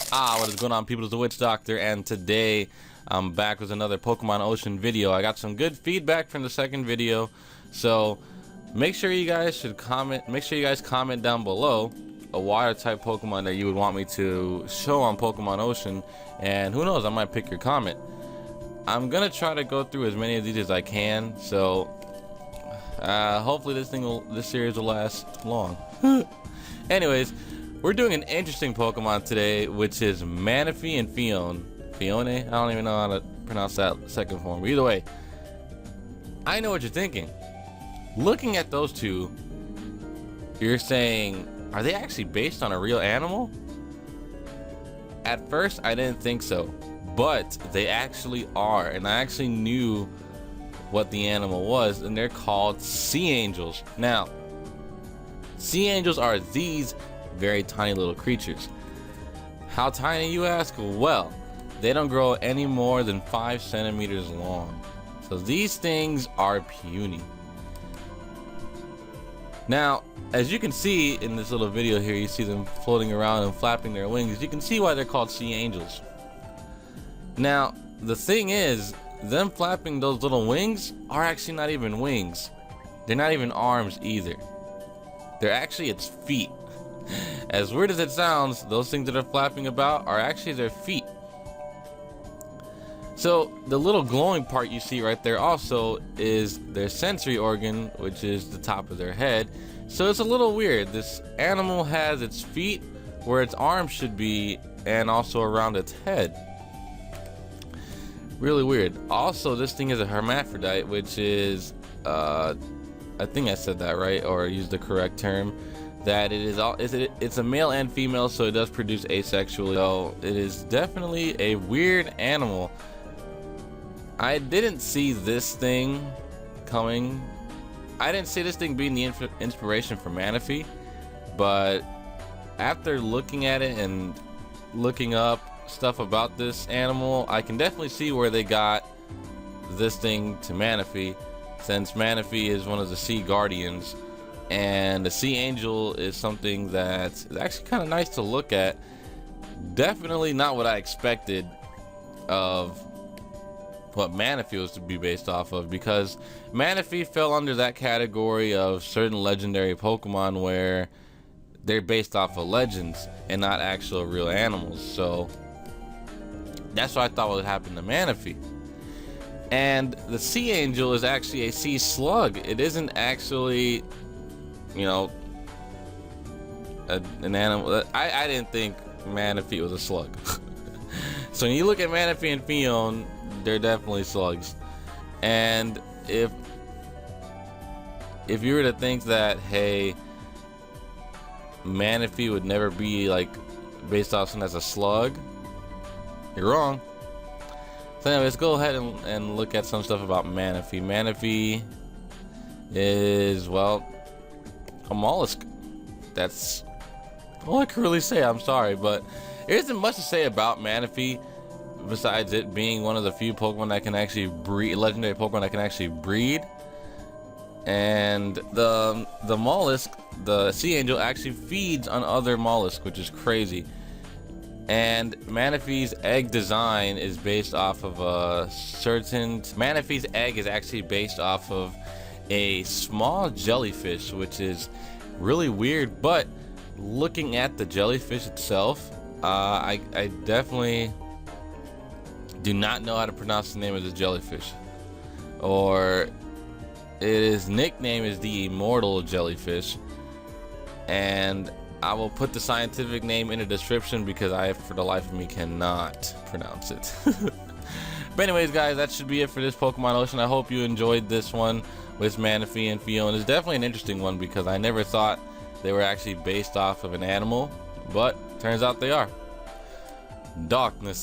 What is going on, people? It's the Witch Doctor, and today I'm back with another Pokemon Ocean video. I got some good feedback from the second video, so make sure you guys comment down below a water type Pokemon that you would want me to show on Pokemon Ocean, and who knows, I might pick your comment. I'm gonna try to go through as many of these as I can, so hopefully this series will last long. Anyways, we're doing an interesting Pokemon today, which is Manaphy and Phione. Phione? I don't even know how to pronounce that second form. But either way, I know what you're thinking. Looking at those two, you're saying, are they actually based on a real animal? At first, I didn't think so, but they actually are, and I actually knew what the animal was, and they're called sea angels. Now, sea angels are these very tiny little creatures. How tiny, you ask? Well, they don't grow any more than 5 centimeters long. So these things are puny. Now, as you can see in this little video here, you see them floating around and flapping their wings. You can see why they're called sea angels. Now, the thing is, them flapping those little wings are actually not even wings. They're not even arms either. They're actually its feet. As weird as it sounds, those things that are flapping about are actually their feet. So the little glowing part you see right there also is their sensory organ, which is the top of their head. So it's a little weird. This animal has its feet where its arms should be, and also around its head. Really weird. Also, this thing is a hermaphrodite, which is I think I said that right, or used the correct term. That it's a male and female, so it does produce asexually. So it is definitely a weird animal. I didn't see this thing coming. I didn't see this thing being the inspiration for Manaphy, but after looking at it and looking up stuff about this animal, I can definitely see where they got this thing to Manaphy, since Manaphy is one of the sea guardians. And the sea angel is something that is actually kind of nice to look at. Definitely not what I expected of what Manaphy was to be based off of, because Manaphy fell under that category of certain legendary Pokemon where they're based off of legends and not actual real animals. So that's what I thought would happen to Manaphy. And the sea angel is actually a sea slug. It isn't actually, you know, an animal. I didn't think Manaphy was a slug. So when you look at Manaphy and Phione, they're definitely slugs. And if you were to think that, hey, Manaphy would never be like based off something as a slug, you're wrong. So anyway, let's go ahead and look at some stuff about Manaphy. Manaphy is, well, a mollusk. That's all I can really say. I'm sorry, but there isn't much to say about Manaphy besides it being one of the few Pokemon that can actually breed, legendary Pokemon that can actually breed. And the mollusk, the sea angel, actually feeds on other mollusks, which is crazy. And Manaphy's egg design is based off of a certain... Manaphy's egg is actually based off of a small jellyfish, which is really weird. But looking at the jellyfish itself, I definitely do not know how to pronounce the name of this jellyfish. Or his nickname is the immortal jellyfish, and I will put the scientific name in the description because I, for the life of me, cannot pronounce it. But anyways, guys, that should be it for this Pokemon Ocean. I hope you enjoyed this one with Manaphy and Phione. It's definitely an interesting one because I never thought they were actually based off of an animal, but turns out they are. Darkness.